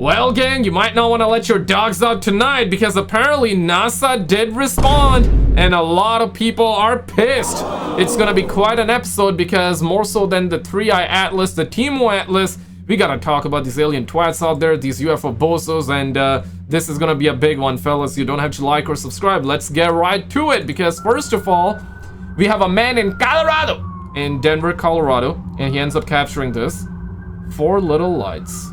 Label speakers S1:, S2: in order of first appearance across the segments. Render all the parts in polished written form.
S1: Well, gang, you might not want to let your dogs out tonight because apparently NASA did respond and a lot of people are pissed. It's gonna be quite an episode because more so than the 3-Eye Atlas, the Timu Atlas, we gotta talk about these alien twats out there, these UFO bozos, and this is gonna be a big one, fellas. You don't have to like or subscribe. Let's get right to it because first of all, we have a man in Colorado, in Denver, Colorado, and he ends up capturing this. 4 little lights.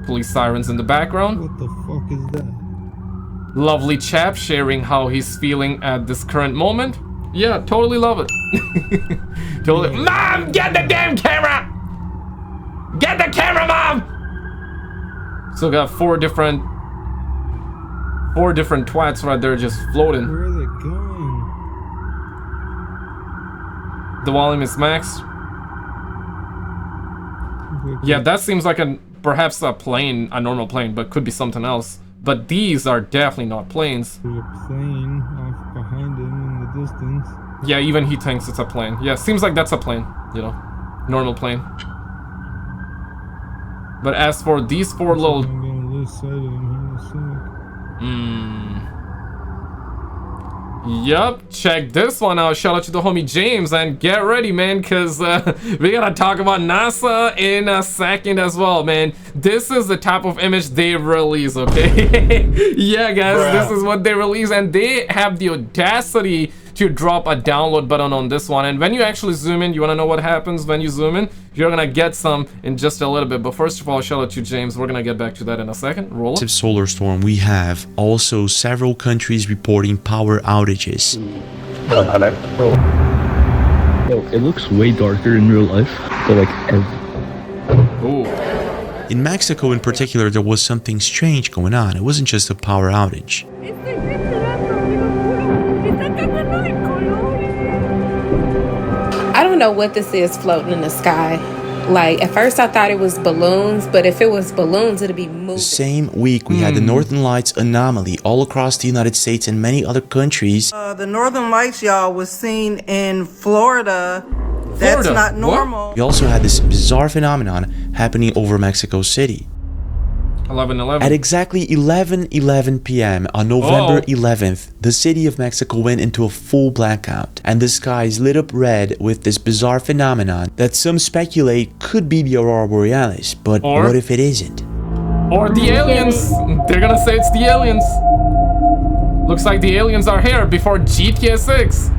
S1: Police sirens in the background.
S2: What the fuck is that?
S1: Lovely chap sharing how he's feeling at this current moment. Yeah, totally love it. Totally. Mom, get the damn camera! Get the camera, Mom! So got 4 different twats right there just floating.
S2: Where are they going?
S1: The volume is maxed. Yeah, that seems like perhaps a plane, a normal plane, but could be something else. But these are definitely not planes.
S2: There's a plane off behind him in the distance.
S1: Yeah, even he thinks it's a plane. Yeah, seems like that's a plane, you know, normal plane. But as for these 4 little...
S2: I'm gonna lose sight of him here in a sec.
S1: Yup, check this one out. Shout out to the homie James, and get ready, man, because we gotta talk about NASA in a second as well, man. This is the type of image they release, okay? Yeah, guys, this is what they release, and they have the audacity to drop a download button on this one. And when you actually zoom in, you want to know what happens when you zoom in? You're gonna get some in just a little bit. But first of all, shout out to James. We're gonna get back to that in a second. Roll up.
S3: Solar storm, we have also several countries reporting power outages.
S4: Yo, it looks way darker in real life, but like
S1: Ooh.
S3: In Mexico in particular, there was something strange going on. It wasn't just a power outage.
S5: I don't know what this is floating in the sky. Like, at first I thought it was balloons, but if it was balloons, it'd be moving.
S3: The same week, we had the Northern Lights anomaly all across the United States and many other countries.
S6: The Northern Lights, y'all, was seen in Florida. That's not normal.
S3: We also had this bizarre phenomenon happening over Mexico City.
S1: 11/11.
S3: At exactly 11:11 p.m. on November 11th, the city of Mexico went into a full blackout, and the skies lit up red with this bizarre phenomenon that some speculate could be the Aurora Borealis, but what if it isn't?
S1: Or the aliens. They're gonna say it's the aliens. Looks like the aliens are here before GTA 6.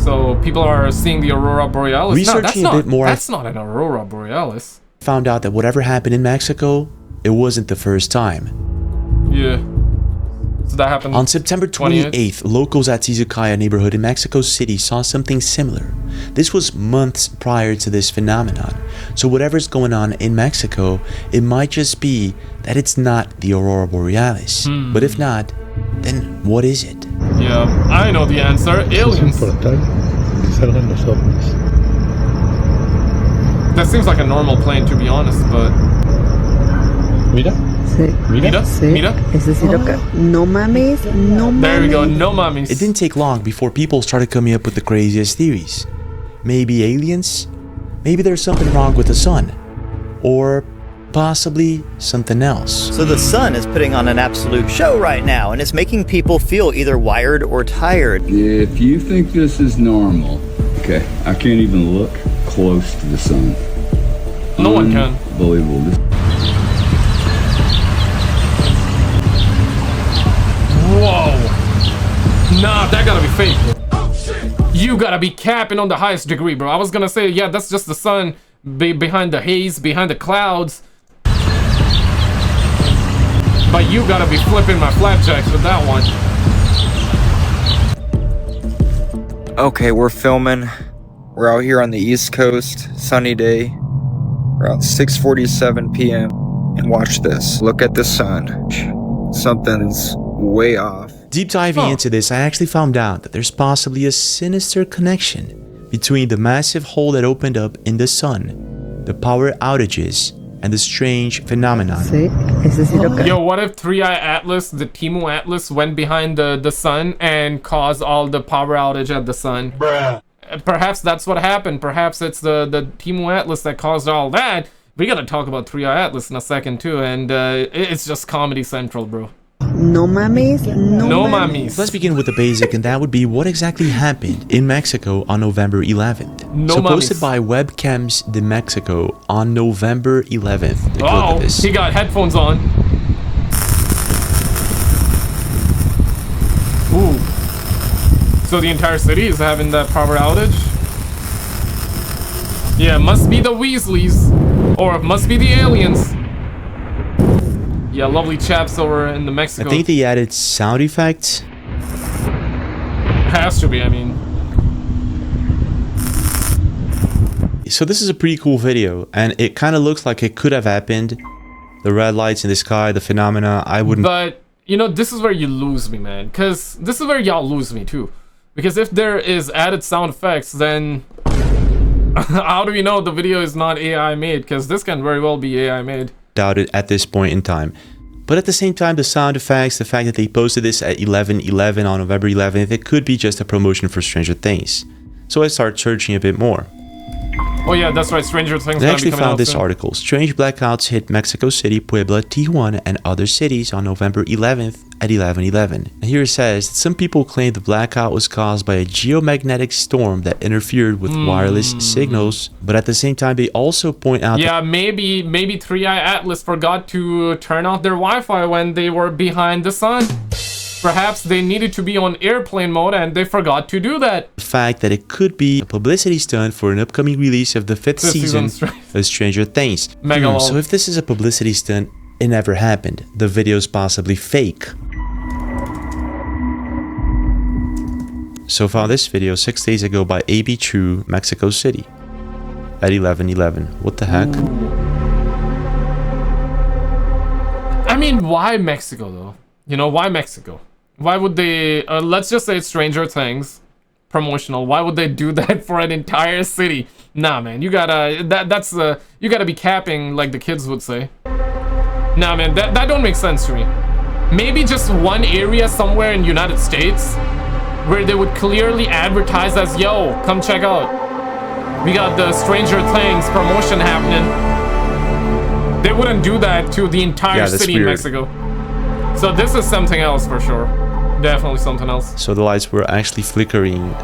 S1: So people are seeing the Aurora Borealis.
S3: Researching a bit more,
S1: that's not an Aurora Borealis.
S3: Found out that whatever happened in Mexico, it wasn't the first time.
S1: Yeah. So that happened
S3: on September 28th, locals at Tizukaya neighborhood in Mexico City saw something similar. This was months prior to this phenomenon. So whatever's going on in Mexico, it might just be that it's not the Aurora Borealis. But if not, then what is it?
S1: Yeah, I know the answer. Aliens. That seems like a normal plane, to be honest, but...
S4: Mira.
S1: Mira.
S7: No mames, no mames.
S1: There we go, no mames.
S3: It didn't take long before people started coming up with the craziest theories. Maybe aliens? Maybe there's something wrong with the sun. Or possibly something else.
S8: So the sun is putting on an absolute show right now, and it's making people feel either wired or tired.
S9: If you think this is normal, okay, I can't even look close to the sun.
S1: No one can.
S9: Unbelievable.
S1: Whoa. Nah, that gotta be fake. You gotta be capping on the highest degree, bro. I was gonna say, yeah, that's just the sun behind the haze, behind the clouds. But you gotta be flipping my flapjacks with that one.
S10: Okay, we're filming. We're out here on the East Coast, sunny day, around 6:47 p.m. And watch this. Look at the sun. Something's way off.
S3: Deep diving into this, I actually found out that there's possibly a sinister connection between the massive hole that opened up in the sun, the power outages, and the strange phenomenon.
S1: Yo, what if 3-Eye Atlas, the Timu Atlas, went behind the sun and caused all the power outage at the sun? perhaps that's what happened. Perhaps it's the Timu Atlas that caused all that. We gotta talk about 3i Atlas in a second too, and it's just Comedy Central, bro.
S7: No mames,
S1: no mames.
S3: Let's begin with the basic, and that would be what exactly happened in Mexico on November 11th.
S1: No
S3: so
S1: mames.
S3: posted by Webcams de Mexico on November 11th. Take a look
S1: Oh,
S3: at this.
S1: he got headphones on. Ooh. So the entire city is having that power outage? Yeah, must be the Weasleys. Or it must be the aliens. Yeah, lovely chaps over in the Mexico.
S3: I think they added sound effects.
S1: Has to be, I mean.
S3: So this is a pretty cool video, and it kind of looks like it could have happened. The red lights in the sky, the phenomena, I wouldn't...
S1: But, you know, this is where you lose me, man. Because this is where y'all lose me, too. Because if there is added sound effects, then... how do we know the video is not AI made? Because this can very well be AI made.
S3: Doubt it at this point in time. But at the same time, the sound effects, the fact that they posted this at 11/11 on November 11th, it could be just a promotion for Stranger Things. So I started searching a bit more.
S1: Oh yeah, that's right, Stranger Things.
S3: I actually found this article. Strange blackouts hit Mexico City, Puebla, Tijuana, and other cities on November 11th at 11:11. And here it says that some people claim the blackout was caused by a geomagnetic storm that interfered with wireless signals, but at the same time they also point out
S1: maybe 3i Atlas forgot to turn off their Wi-Fi when they were behind the sun. Perhaps they needed to be on airplane mode and they forgot to do that.
S3: The fact that it could be a publicity stunt for an upcoming release of the fifth season of Stranger Things. So if this is a publicity stunt, it never happened. The video is possibly fake. So found this video 6 days ago by AB True, Mexico City at 11:11. What the heck?
S1: I mean, why Mexico though? You know, why Mexico? Why would they, let's just say it's Stranger Things promotional. Why would they do that for an entire city? Nah, man, you gotta, you gotta be capping like the kids would say. Nah, man, that don't make sense to me. Maybe just one area somewhere in the United States where they would clearly advertise as, yo, come check out. We got the Stranger Things promotion happening. They wouldn't do that to the entire city in Mexico. So this is something else for sure. Definitely something else.
S3: So the lights were actually flickering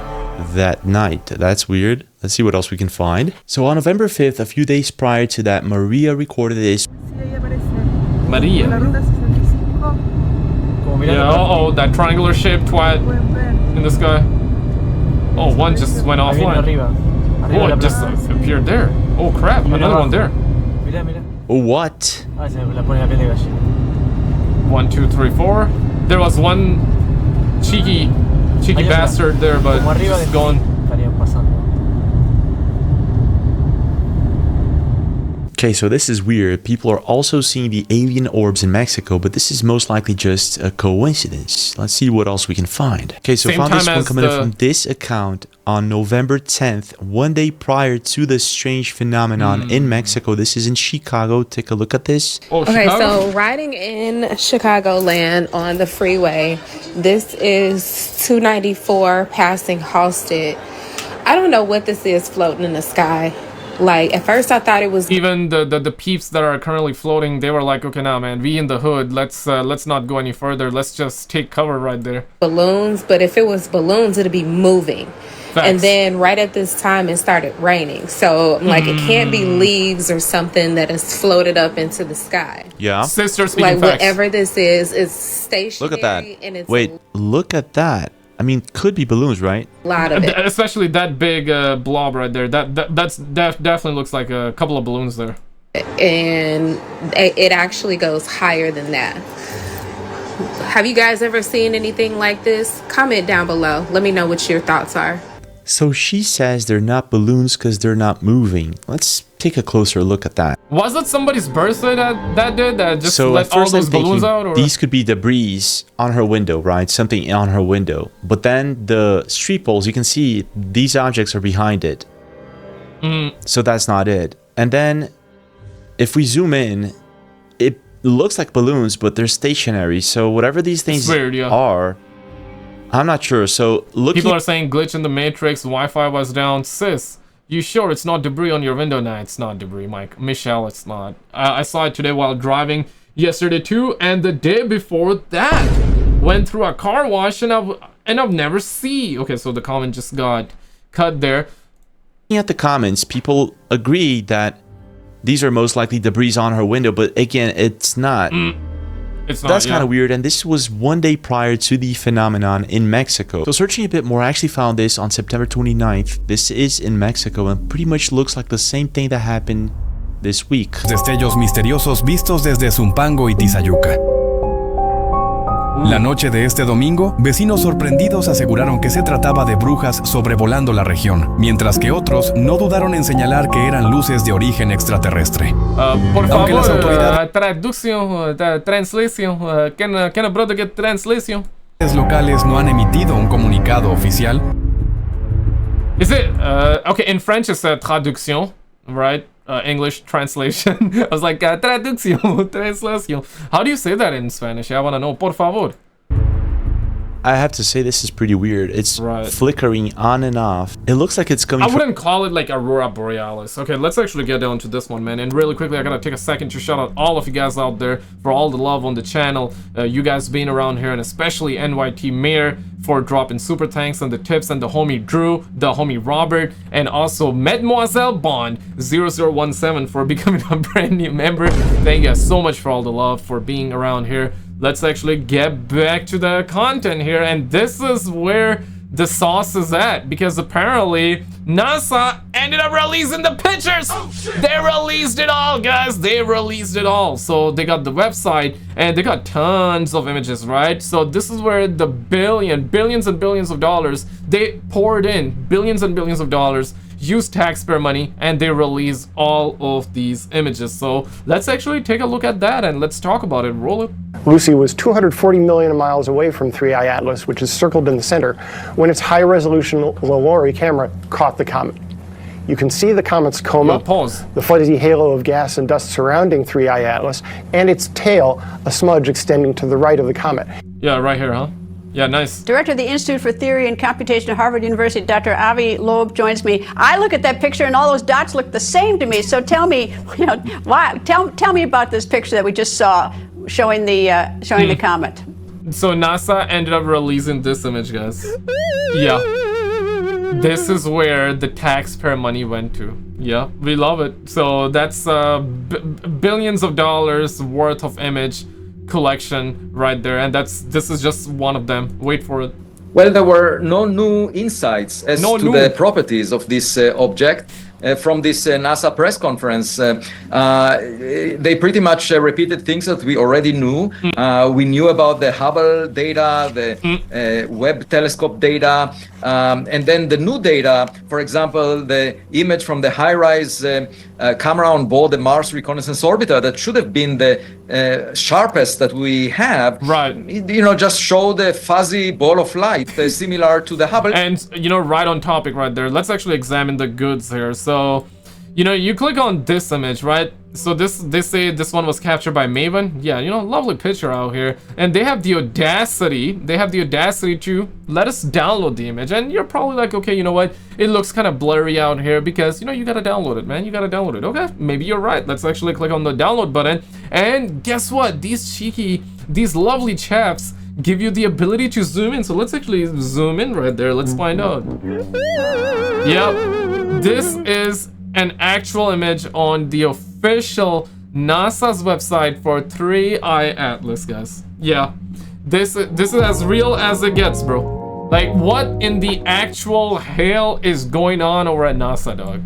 S3: that night. That's weird. Let's see what else we can find. So on November 5th, a few days prior to that, Maria recorded this.
S1: Maria? Yeah, uh-oh, that triangular shaped twat in the sky. Oh, one just went offline. Oh, it just appeared there. Oh crap, another one there.
S3: Oh, what?
S1: 1, 2, 3, 4. There was one cheeky bastard there, but just gone.
S3: Okay, so this is weird. People are also seeing the alien orbs in Mexico, but this is most likely just a coincidence. Let's see what else we can find. Okay, so found this one coming in from this account on November 10th, one day prior to the strange phenomenon in Mexico. This is in Chicago. Take a look at this.
S1: Oh,
S5: okay,
S1: Chicago?
S5: so riding in Chicagoland on the freeway, this is 294 passing Halsted. I don't know what this is floating in the sky. Like, at first I thought it was...
S1: Even the peeps that are currently floating, they were like, okay, now, man, we in the hood. Let's not go any further. Let's just take cover right there.
S5: Balloons, but if it was balloons, it'd be moving.
S1: Facts.
S5: And then right at this time, it started raining. So, like, it can't be leaves or something that is floated up into the sky.
S3: Yeah.
S1: Sister speaking
S5: like,
S1: facts.
S5: whatever this is stationary.
S3: Look at that.
S5: And it's
S3: Wait, look at that. I mean, could be balloons, right?
S5: A lot of it.
S1: Especially that big blob right there. That's definitely looks like a couple of balloons there.
S5: And it actually goes higher than that. Have you guys ever seen anything like this? Comment down below. Let me know what your thoughts are.
S3: So she says they're not balloons because they're not moving. Let's take a closer look at that.
S1: Was it somebody's birthday that did that just
S3: so
S1: let all those balloons out? Or?
S3: These could be debris on her window, right? Something on her window. But then the street poles, you can see these objects are behind it. So that's not it. And then if we zoom in, it looks like balloons, but they're stationary. So whatever these things are, I'm not sure. So looking.
S1: People are saying glitch in the Matrix, Wi-Fi was down. Sis, you sure it's not debris on your window? Nah, it's not debris, Mike. Michelle, it's not. I saw it today while driving yesterday too, and the day before that. Went through a car wash and I've never seen. Okay, so the comment just got cut there.
S3: Looking at the comments, people agree that these are most likely debris on her window, but again, it's not.
S1: It's not.
S3: That's kind of weird, and this was one day prior to the phenomenon in Mexico. So searching a bit more, I actually found this on September 29th. This is in Mexico and pretty much looks like the same thing that happened this week.
S11: Destellos misteriosos vistos desde Zumpango y Tizayuca. La noche de este domingo, vecinos sorprendidos aseguraron que se trataba de brujas sobrevolando la región, mientras que otros no dudaron en señalar que eran luces de origen extraterrestre.
S1: Por
S11: Aunque las
S1: favor,
S11: autoridades
S1: traducción, translation, can a brother get translation?
S11: Locales no han emitido un comunicado oficial.
S1: Is it, okay, in French it's traduction, right? English translation. I was like, traducción, translation. How do you say that in Spanish? I want to know. Por favor.
S3: I have to say this is pretty weird. It's flickering on and off. It looks like it's coming
S1: I wouldn't call it like Aurora Borealis. Okay, let's actually get down to this one, man. And really quickly, I gotta take a second to shout out all of you guys out there for all the love on the channel. You guys being around here, and especially NYT Mayor for dropping super thanks and the tips, and the homie Drew, the homie Robert, and also Mademoiselle Bond 0017 for becoming a brand new member. Thank you guys so much for all the love, for being around here. Let's actually get back to the content here, and this is where the sauce is at, because apparently NASA ended up releasing the pictures. They released it all, guys. They released it all. So they got the website and they got tons of images, right? So this is where the billions and billions of dollars they poured in, billions and billions of dollars, use taxpayer money, and they release all of these images. So let's actually take a look at that and let's talk about it. Roll it.
S12: Lucy was 240 million miles away from 3I Atlas, which is circled in the center, when its high-resolution LaLaurie camera caught the comet. You can see the comet's coma, the fuzzy halo of gas and dust surrounding 3I Atlas, and its tail, a smudge extending to the right of the comet.
S1: Yeah, right here, huh? Yeah, nice.
S13: Director of the Institute for Theory and Computation at Harvard University, Dr. Avi Loeb, joins me. I look at that picture and all those dots look the same to me. So tell me, why? Tell me about this picture that we just saw showing the the comet.
S1: So NASA ended up releasing this image, guys. Yeah. This is where the taxpayer money went to. Yeah, we love it. So that's billions of dollars worth of image collection right there, and this is just one of them. Wait for it.
S14: Well, there were no new insights as to the properties of this object. From this NASA press conference, they pretty much repeated things that we already knew. We knew about the Hubble data, the Webb telescope data, and then the new data, for example, the image from the high-rise camera on board the Mars Reconnaissance Orbiter that should have been the sharpest that we have.
S1: Right.
S14: You know, just show the fuzzy ball of light similar to the Hubble.
S1: And, you know, right on topic right there. Let's actually examine the goods here. So, you know, you click on this image, right? So they say this one was captured by Maven. Yeah, you know, lovely picture out here. And they have the audacity to let us download the image. And you're probably like, okay, you know what? It looks kind of blurry out here because, you know, you gotta download it, man. You gotta download it. Okay, maybe you're right. Let's actually click on the download button. And guess what? These lovely chaps give you the ability to zoom in. So let's actually zoom in right there. Let's find out. Yep, this is an actual image on the official NASA's website for 3I Atlas, guys. Yeah, this is as real as it gets, bro. Like, what in the actual hell is going on over at NASA, dog?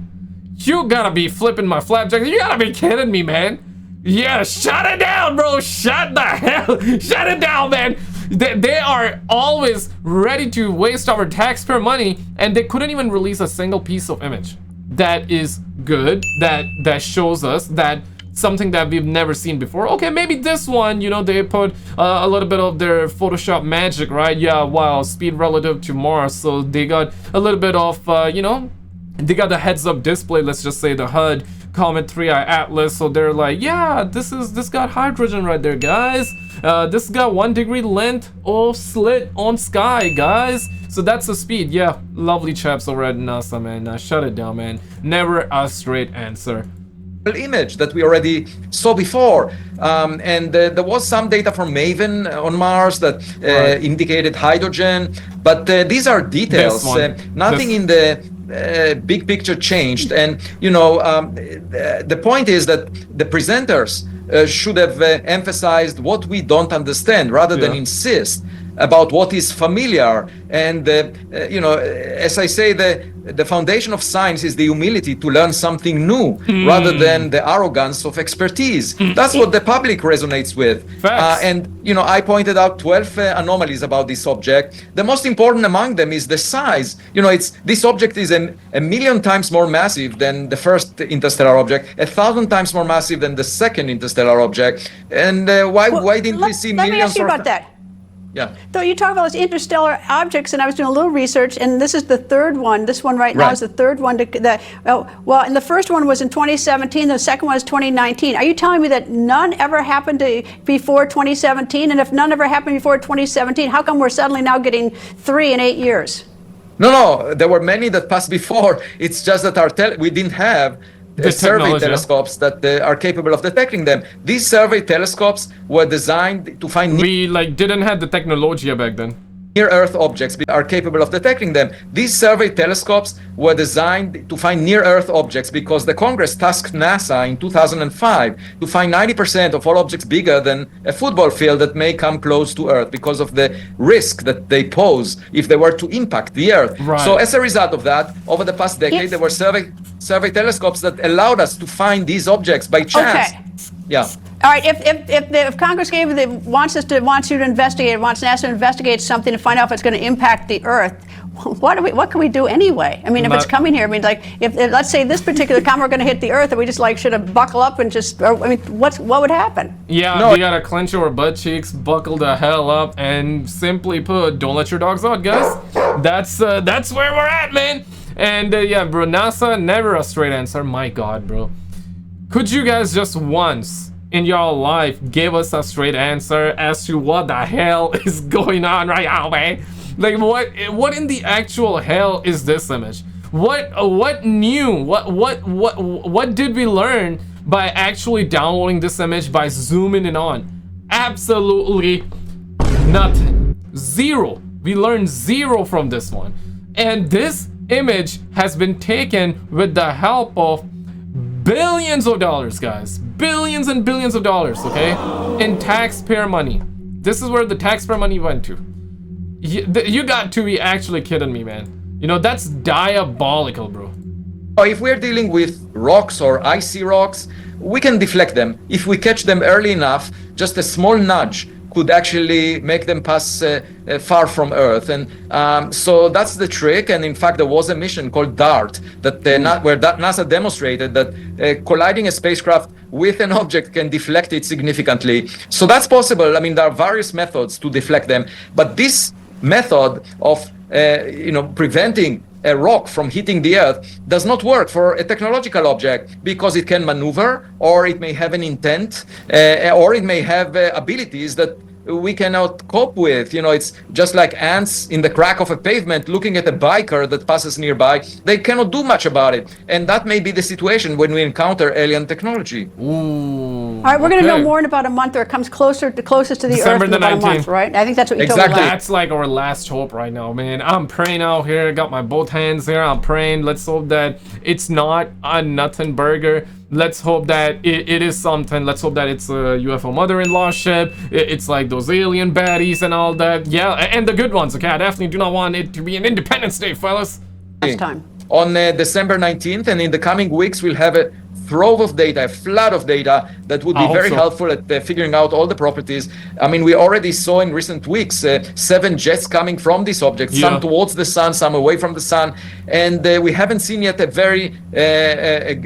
S1: You gotta be flipping my flapjack. You gotta be kidding me, man. Yeah, shut it down, bro. Shut the hell. Shut it down, man. They are always ready to waste our taxpayer money, and they couldn't even release a single piece of image that is good, that shows us that something that we've never seen before. Okay, maybe this one, you know, they put a little bit of their Photoshop magic, right? Yeah, wow, speed relative to Mars, so they got a little bit of, you know, they got the heads-up display, let's just say the HUD, Comet 3i Atlas, so they're like, yeah, this got hydrogen right there, guys. This got 1 degree length of slit on sky, guys. So that's the speed. Yeah, lovely chaps over at NASA, man. Shut it down, man. Never a straight answer.
S14: Image that we already saw before, and there was some data from Maven on Mars that indicated hydrogen, but these are details. Nothing in the big picture changed, and the point is that the presenters should have emphasized what we don't understand rather than insist about what is familiar. And as I say, the foundation of science is the humility to learn something new rather than the arrogance of expertise. That's what the public resonates with. And I pointed out 12 anomalies about this object. The most important among them is the size. This object is a million times more massive than the first interstellar object, 1,000 times more massive than the second interstellar object. And why didn't we see millions?
S13: Let me ask you about that.
S14: Yeah.
S13: So you talk about those interstellar objects, and I was doing a little research, and this is the third one. This one right now is the third one. And the first one was in 2017. The second one is 2019. Are you telling me that none ever happened before 2017? And if none ever happened before 2017, how come we're suddenly now getting 3 in 8 years?
S14: No, there were many that passed before. It's just that we didn't have the survey telescopes that are capable of detecting them. These survey telescopes were designed to find...
S1: We didn't have the technology back then.
S14: Near-Earth objects are capable of detecting them. These survey telescopes were designed to find near-Earth objects because the Congress tasked NASA in 2005 to find 90% of all objects bigger than a football field that may come close to Earth because of the risk that they pose if they were to impact the Earth. So as a result of that, over the past decade, there were survey telescopes that allowed us to find these objects by chance. Yeah.
S13: All right. If Congress wants you to investigate, wants NASA to investigate something to find out if it's going to impact the Earth, what can we do anyway? I mean, if it's coming here, I mean, like, if let's say this particular comet were going to hit the Earth, and we just should have buckle up and just, what would happen?
S1: Yeah, we gotta clench our butt cheeks, buckle the hell up, and simply put, don't let your dogs out, guys. That's where we're at, man. And yeah, bro, NASA never a straight answer. My God, bro. Could you guys just once in your life give us a straight answer as to what the hell is going on right now, man? Like, what in the actual hell is this image? What new? What did we learn by actually downloading this image, by zooming in on? Absolutely nothing. Zero. We learned zero from this one. And this image has been taken with the help of billions of dollars, guys. Billions and billions of dollars, okay? In taxpayer money. This is where the taxpayer money went to. You got to be actually kidding me, man. That's diabolical, bro.
S14: If we're dealing with rocks or icy rocks, we can deflect them. If we catch them early enough, just a small nudge could actually make them pass far from Earth. And so that's the trick. And in fact, there was a mission called DART where NASA demonstrated that colliding a spacecraft with an object can deflect it significantly. So that's possible. I mean, there are various methods to deflect them. But this method of preventing a rock from hitting the Earth does not work for a technological object because it can maneuver, or it may have an intent, or it may have abilities that we cannot cope with. It's just like ants in the crack of a pavement looking at a biker that passes nearby. They cannot do much about it. And that may be the situation when we encounter alien technology.
S1: Ooh.
S13: All right, we're going to know more in about a month, or it comes closest to the
S1: December
S13: Earth in about a month, right? I think that's what you told me.
S1: That's like our last hope right now, man. I'm praying out here. Got my both hands here. I'm praying. Let's hope that it's not a nothing burger. Let's hope that it is something. Let's hope that it's a UFO mother-in-law ship. It's like those alien baddies and all that. Yeah, and the good ones, okay? I definitely do not want it to be an Independence Day, fellas.
S13: Last time.
S14: On December 19th, and in the coming weeks, we'll have trove of data, a flood of data that would be very helpful at figuring out all the properties. I mean, we already saw in recent weeks 7 jets coming from this object, some towards the sun, some away from the sun, and we haven't seen yet a very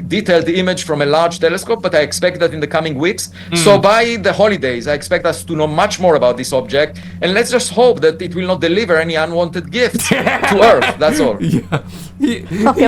S14: detailed image from a large telescope, but I expect that in the coming weeks. So by the holidays, I expect us to know much more about this object, and let's just hope that it will not deliver any unwanted gifts to Earth. That's all.
S1: He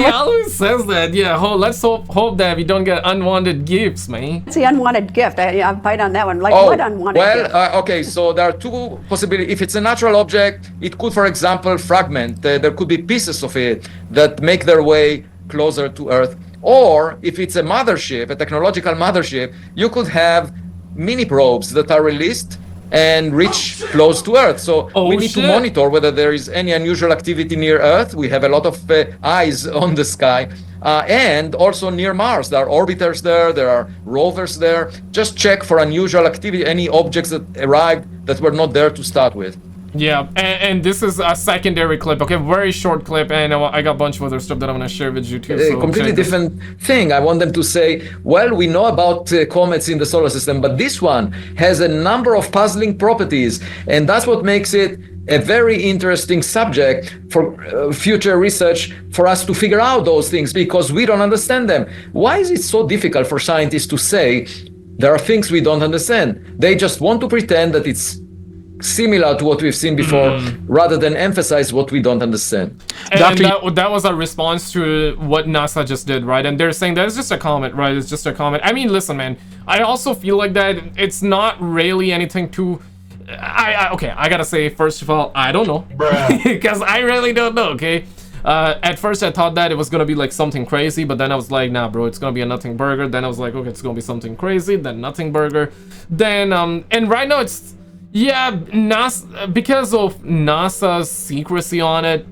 S1: always says that. Yeah, let's hope that we don't get unwanted gifts, man.
S13: It's the unwanted gift. I'll bite on that one. Like, what unwanted gift?
S14: Okay, so there are 2 possibilities. If it's a natural object, it could, for example, fragment. There could be pieces of it that make their way closer to Earth. Or if it's a mothership, a technological mothership, you could have mini probes that are released and reach close to Earth. So we need to monitor whether there is any unusual activity near Earth. We have a lot of eyes on the sky. And also near Mars. There are orbiters there are rovers there. Just check for unusual activity, any objects that arrived that were not there to start with.
S1: Yeah, and this is a secondary clip, okay? Very short clip, and I got a bunch of other stuff that I'm gonna share with you too.
S14: A completely different thing. I want them to say, well, we know about comets in the solar system, but this one has a number of puzzling properties, and that's what makes it a very interesting subject for future research for us to figure out those things, because we don't understand them. Why is it so difficult for scientists to say there are things we don't understand? They just want to pretend that it's similar to what we've seen before, rather than emphasize what we don't understand.
S1: And that was a response to what NASA just did, right? And they're saying that it's just a comment, right? It's just a comment. I mean, listen, man, I also feel like that it's not really anything too... okay, I gotta say, first of all, I don't know. Because I really don't know, okay? At first I thought that it was gonna be like something crazy, but then I was like, nah, bro, it's gonna be a nothing burger. Then I was like, okay, it's gonna be something crazy, then nothing burger. Then, and right now it's... Yeah, NASA, because of NASA's secrecy on it,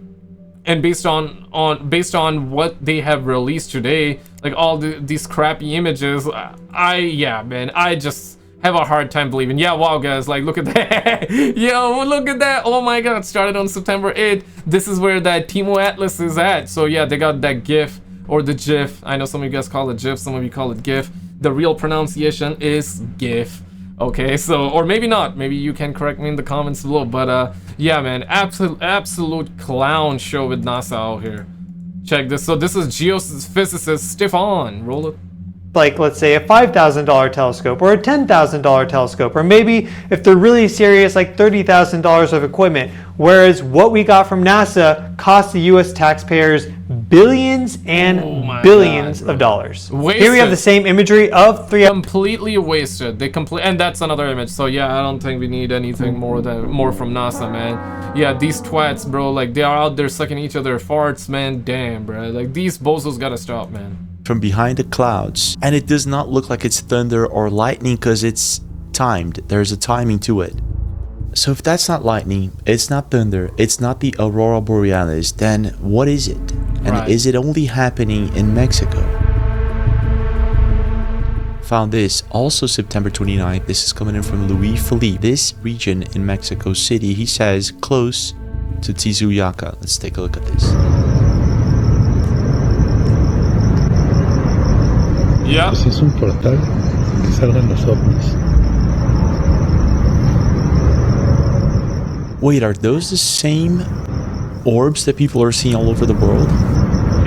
S1: and based on what they have released today, like all these crappy images, I just have a hard time believing. Yeah, wow, guys, like look at that. Yo, look at that. Oh my God, it started on September 8th. This is where that Timo Atlas is at. So yeah, they got that GIF or the GIF. I know some of you guys call it GIF, some of you call it GIF. The real pronunciation is GIF. Okay, so, or maybe not, maybe you can correct me in the comments below, but yeah, man, absolute clown show with NASA out here. Check this. So this is geophysicist Stefan. Roll it.
S15: Like, let's say a $5,000 telescope or a $10,000 telescope, or maybe if they're really serious, like $30,000 of equipment, whereas what we got from NASA cost the US taxpayers billions and billions of dollars.
S1: Wasted.
S15: Here we have the same imagery of
S1: completely wasted. And that's another image. So yeah, I don't think we need anything more from NASA, man. Yeah, these twats, bro, like they are out there sucking each other farts, man. Damn, bro. Like these bozos gotta stop, man.
S3: From behind the clouds, and it does not look like it's thunder or lightning because it's timed. There's a timing to it. So if that's not lightning, it's not thunder, it's not the aurora borealis, then what is it? And is it only happening in Mexico? Found this also September 29th. This is coming in from Louis Philippe. This region in Mexico City, he says, close to Tizuyaca. Let's take a look at this.
S1: Yeah.
S2: Pues es un portal que salgan los ovnis.
S3: Wait, are those the same orbs that people are seeing all over the world?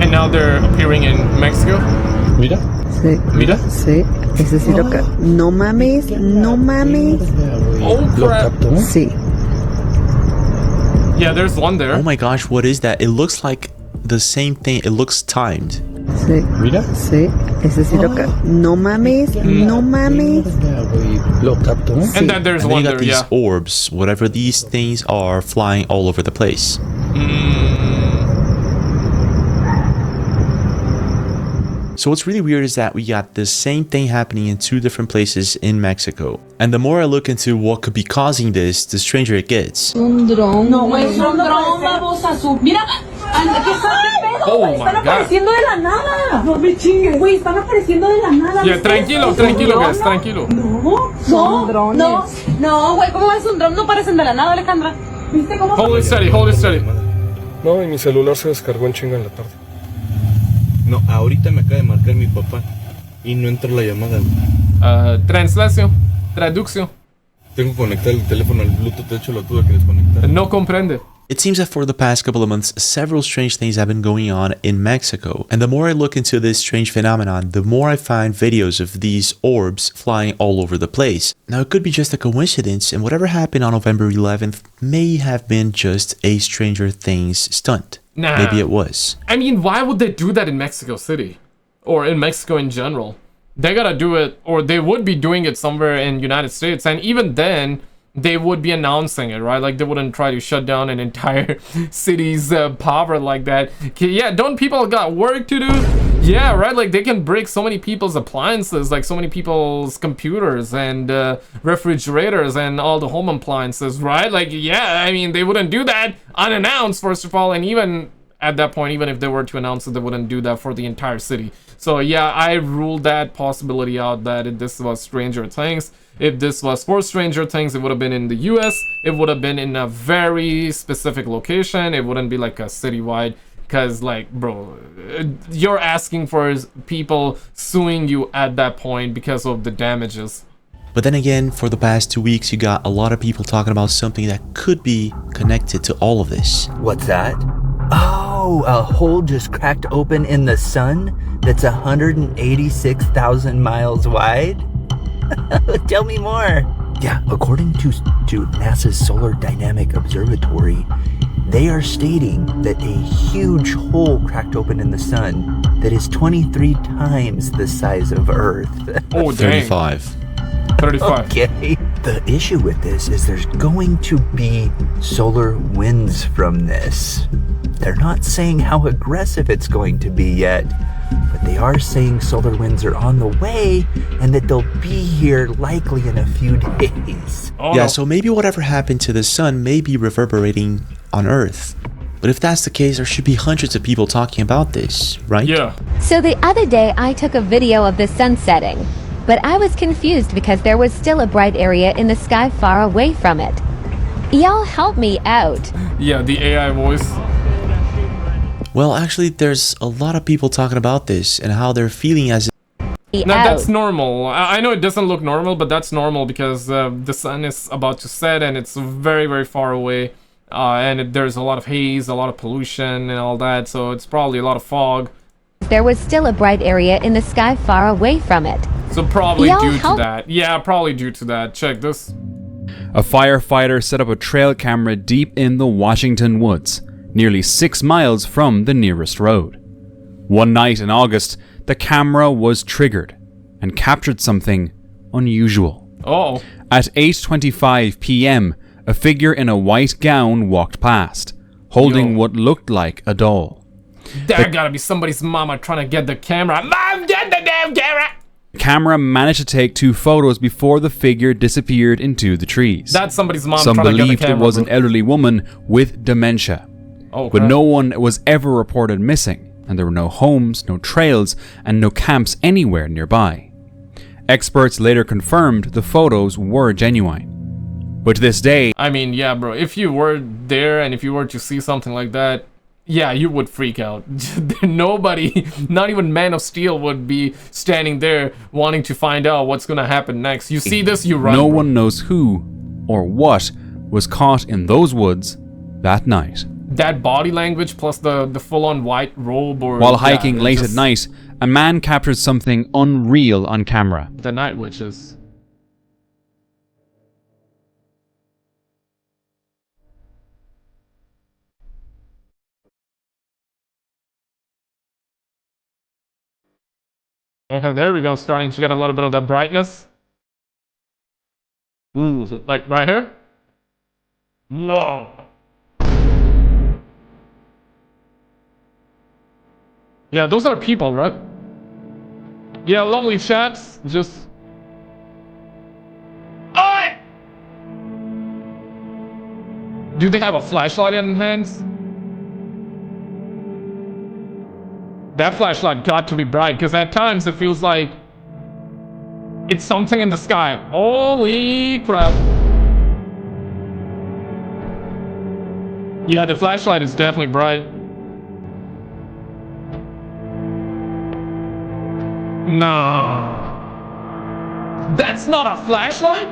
S1: And now they're appearing in Mexico?
S2: Mira.
S7: Sí.
S1: Mira.
S7: Sí. Es decir, no mames, no mames.
S1: Oh crap.
S7: Sí.
S1: Yeah, there's one there.
S3: Oh my gosh, what is that? It looks like the same thing. It looks timed.
S7: Sí.
S2: Mira.
S7: Sí. Es decir, no mames, no mames.
S2: Lo capto.
S1: And then there's one there,
S3: these orbs, whatever these things are, flying all over the place. So what's really weird is that we got the same thing happening in 2 different places in Mexico. And the more I look into what could be causing this, the stranger it gets.
S16: Un dron. No, es un dron, babosa. Mira,
S1: oh my God.
S16: Apareciendo de la nada. No me chingues. Güey, están apareciendo de la nada.
S1: Yeah, tranquilo, guys, tranquilo.
S16: No, güey, ¿cómo es un dron? No parecen de la nada, Alejandra. ¿Viste cómo?
S1: Hold it steady.
S2: No, y mi celular se descargó en chinga en la tarde.
S17: No, ahorita me acaba de marcar mi papá.
S2: Y no entra la llamada.
S1: Translación. Traducción.
S2: Tengo que conectar el teléfono al Bluetooth, de hecho lo tuve que desconectar.
S1: No comprende.
S3: It seems that for the past couple of months, several strange things have been going on in Mexico. And the more I look into this strange phenomenon, the more I find videos of these orbs flying all over the place. Now, it could be just a coincidence, and whatever happened on November 11th may have been just a Stranger Things stunt.
S1: Nah.
S3: Maybe it was.
S1: I mean, why would they do that in Mexico City? Or in Mexico in general? They gotta do it, or they would be doing it somewhere in United States, and even then, they would be announcing it, right? Like, they wouldn't try to shut down an entire city's power like that. Yeah, don't people got work to do? Yeah, right? Like, they can break so many people's appliances, like so many people's computers and refrigerators and all the home appliances, right? Like, yeah, I mean, they wouldn't do that unannounced, first of all, and even at that point, even if they were to announce it, they wouldn't do that for the entire city. So yeah, I ruled that possibility out, that if this was Stranger Things. If this was for Stranger Things, it would have been in the US. It would have been in a very specific location. It wouldn't be like a citywide. Because, like, bro, you're asking for people suing you at that point because of the damages.
S3: But then again, for the past 2 weeks, you got a lot of people talking about something that could be connected to all of this.
S17: What's that? Oh, a hole just cracked open in the sun that's 186,000 miles wide? Tell me more. Yeah, according to NASA's Solar Dynamic Observatory, they are stating that a huge hole cracked open in the sun that is 23 times the size of Earth.
S1: Oh,
S3: 35.
S1: 35.
S17: Okay. The issue with this is there's going to be solar winds from this. They're not saying how aggressive it's going to be yet, but they are saying solar winds are on the way and that they'll be here likely in a few days.
S3: Oh, yeah, so maybe whatever happened to the sun may be reverberating on Earth. But if that's the case, there should be hundreds of people talking about this, right?
S1: Yeah.
S18: So the other day I took a video of the sun setting, but I was confused because there was still a bright area in the sky far away from it. Y'all help me out.
S1: Yeah, the AI voice.
S3: Well, actually, there's a lot of people talking about this and how they're feeling as
S1: No, that's normal. I know it doesn't look normal, but that's normal because the sun is about to set and it's very, very far away. And there's a lot of haze, a lot of pollution and all that, so it's probably a lot of fog.
S18: There was still a bright area in the sky far away from it.
S1: So probably due to that. Yeah, probably due to that. Check this.
S19: A firefighter set up a trail camera deep in the Washington woods, nearly 6 miles from the nearest road. One night in August, the camera was triggered and captured something unusual.
S1: Oh.
S19: At 8:25 p.m., a figure in a white gown walked past, holding what looked like a doll.
S1: There gotta be somebody's mama trying to get the camera. Mom, get the damn camera!
S19: The camera managed to take 2 photos before the figure disappeared into the trees.
S1: That's somebody's mom
S19: Some
S1: trying to get the
S19: believed
S1: camera.
S19: it was an elderly woman with dementia.
S1: Oh,
S19: but
S1: crap.
S19: no one was ever reported missing, and there were no homes, no trails, and no camps anywhere nearby. Experts later confirmed the photos were genuine. But to this day,
S1: I mean, yeah, bro, if you were there and if you were to see something like that, yeah, you would freak out. Nobody, not even Man of Steel, would be standing there wanting to find out what's gonna happen next. You see this, you run.
S19: no one knows who or what was caught in those woods that night.
S1: That body language plus the full-on white robe or...
S19: While hiking late
S1: just
S19: at night, a man captured something unreal on camera.
S1: The night witches. Okay, there we go, starting to get a little bit of that brightness. Ooh, like right here? No. Yeah, those are people, right? Yeah, lovely chats, just... Oi! Do they have a flashlight in hands? That flashlight got to be bright, because at times it feels like it's something in the sky. Holy crap. Yeah, the flashlight is definitely bright. No. That's not a flashlight?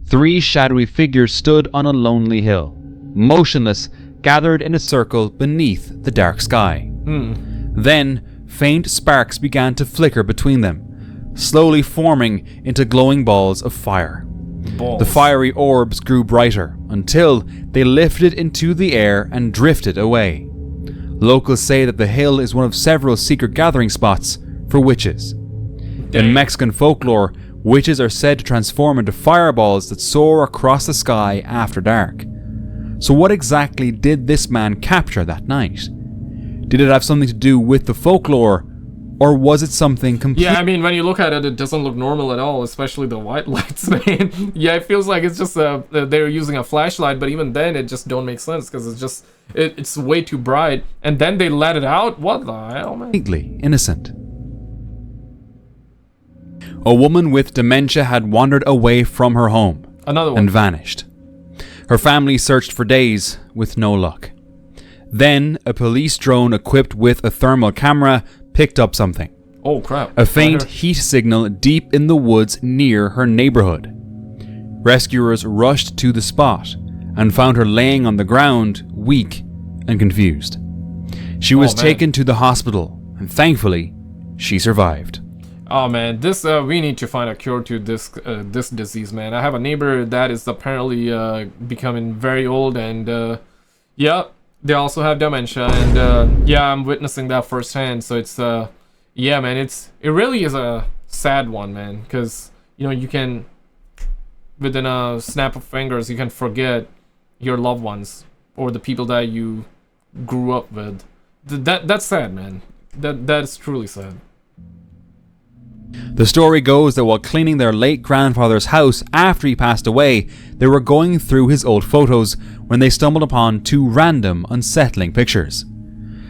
S19: 3 shadowy figures stood on a lonely hill, motionless, gathered in a circle beneath the dark sky. Then, faint sparks began to flicker between them, slowly forming into glowing balls of fire. The fiery orbs grew brighter until they lifted into the air and drifted away. Locals say that the hill is one of several secret gathering spots for witches. In Mexican folklore, witches are said to transform into fireballs that soar across the sky after dark. So what exactly did this man capture that night? Did it have something to do with the folklore, or was it something completely...
S1: Yeah, I mean, when you look at it, it doesn't look normal at all, especially the white lights, man. Yeah, it feels like it's just they're using a flashlight, but even then, it just don't make sense, because it's just, it's way too bright, and then they let it out? What the hell, man?
S19: Completely innocent. A woman with dementia had wandered away from her home and vanished. Her family searched for days with no luck. Then, a police drone equipped with a thermal camera picked up something.
S1: Oh crap.
S19: A faint heat signal deep in the woods near her neighborhood. Rescuers rushed to the spot and found her laying on the ground, weak and confused. She was taken to the hospital, and thankfully, she survived.
S1: Oh man, this we need to find a cure to this this disease, man. I have a neighbor that is apparently becoming very old, and yeah, they also have dementia, and yeah, I'm witnessing that firsthand. So it's yeah, man, it really is a sad one, man, because you know, you can, within a snap of fingers, you can forget your loved ones or the people that you grew up with. That's sad, man. That's truly sad.
S19: The story goes that while cleaning their late grandfather's house after he passed away, they were going through his old photos when they stumbled upon 2 random, unsettling pictures.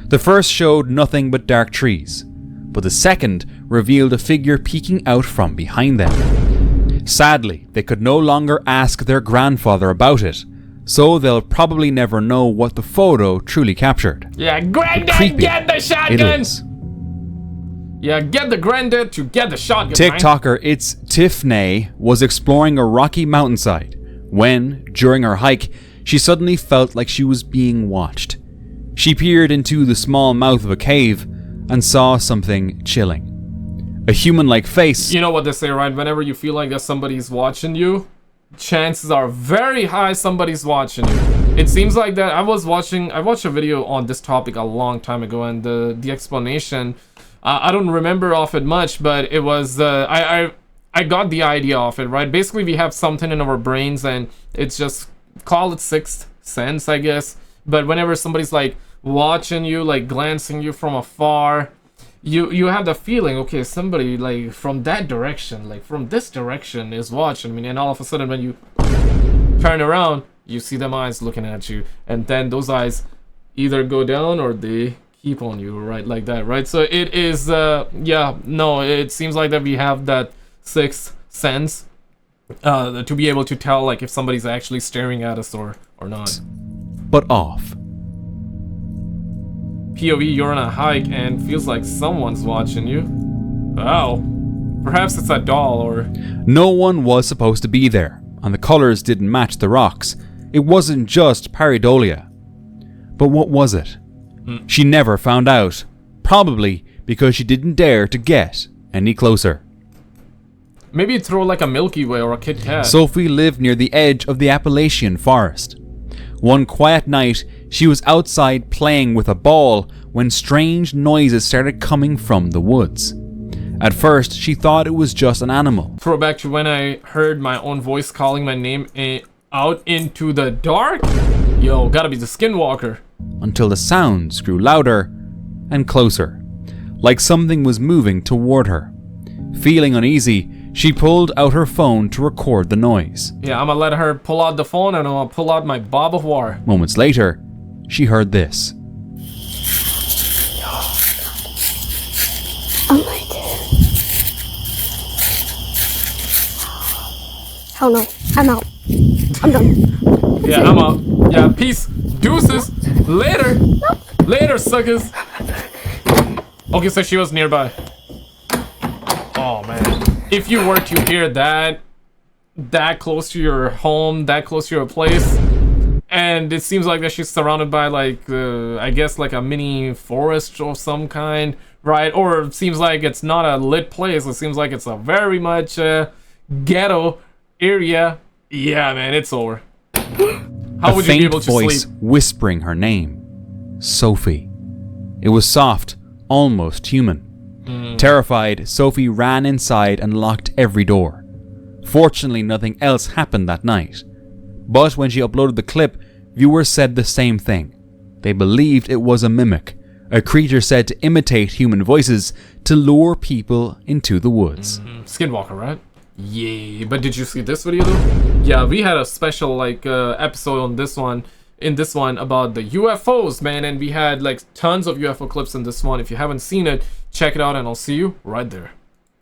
S19: The first showed nothing but dark trees, but the second revealed a figure peeking out from behind them. Sadly, they could no longer ask their grandfather about it, so they'll probably never know what the photo truly captured.
S1: Yeah, Granddad, get the shotgun! Yeah, get the granddad to get the shotgun.
S19: TikToker It's Tiffany was exploring a rocky mountainside when, during her hike, she suddenly felt like she was being watched. She peered into the small mouth of a cave and saw something chilling. A human-like face.
S1: You know what they say, right? Whenever you feel like that somebody's watching you, chances are very high somebody's watching you. It seems like that. I watched a video on this topic a long time ago, and the explanation, I don't remember off it much, but it was I got the idea off it, right? Basically, we have something in our brains, and it's just, call it sixth sense, I guess. But whenever somebody's like watching you, like glancing you from afar, you have the feeling, okay, somebody like from that direction, like from this direction is watching me, and all of a sudden when you turn around, you see them eyes looking at you, and then those eyes either go down or they keep on you, right, like that, right? So it is yeah, no, it seems like that we have that sixth sense to be able to tell like if somebody's actually staring at us or not.
S19: But off.
S1: POV, you're on a hike and feels like someone's watching you. Oh, perhaps it's a doll or...
S19: No one was supposed to be there, and the colors didn't match the rocks. It wasn't just pareidolia. But what was it? She never found out, probably because she didn't dare to get any closer.
S1: Maybe throw like a Milky Way or a Kit Kat.
S19: Sophie lived near the edge of the Appalachian forest. One quiet night, she was outside playing with a ball when strange noises started coming from the woods. At first, she thought it was just an animal.
S1: Throwback to when I heard my own voice calling my name out into the dark? Yo, gotta be the Skinwalker.
S19: Until the sounds grew louder and closer, like something was moving toward her. Feeling uneasy, she pulled out her phone to record the noise.
S1: Yeah, I'm gonna let her pull out the phone and I'm gonna pull out my bob of war.
S19: Moments later, she heard this.
S20: Oh my god. Hell no. I'm out. I'm done.
S1: Yeah, I'm out. Yeah, peace. Deuces. Later. Later, suckers. Okay, so she was nearby. Oh man, if you were to hear that close to your home, that close to your place, and it seems like that she's surrounded by like I guess like a mini forest of some kind, right? Or it seems like it's not a lit place. It seems like it's a very much ghetto area. Yeah, man, it's over. How would you be able to
S19: voice
S1: sleep?
S19: whispering her name, Sophie. It was soft, almost human. Terrified, Sophie ran inside and locked every door. Fortunately, nothing else happened that night. But when she uploaded the clip, viewers said the same thing. They believed it was a mimic, a creature said to imitate human voices to lure people into the woods.
S1: Skinwalker, right? Yeah, but did you see this video though? Yeah, we had a special like episode on this one, about the UFOs, man, and we had like tons of UFO clips in this one. If you haven't seen it, check it out and I'll see you right there.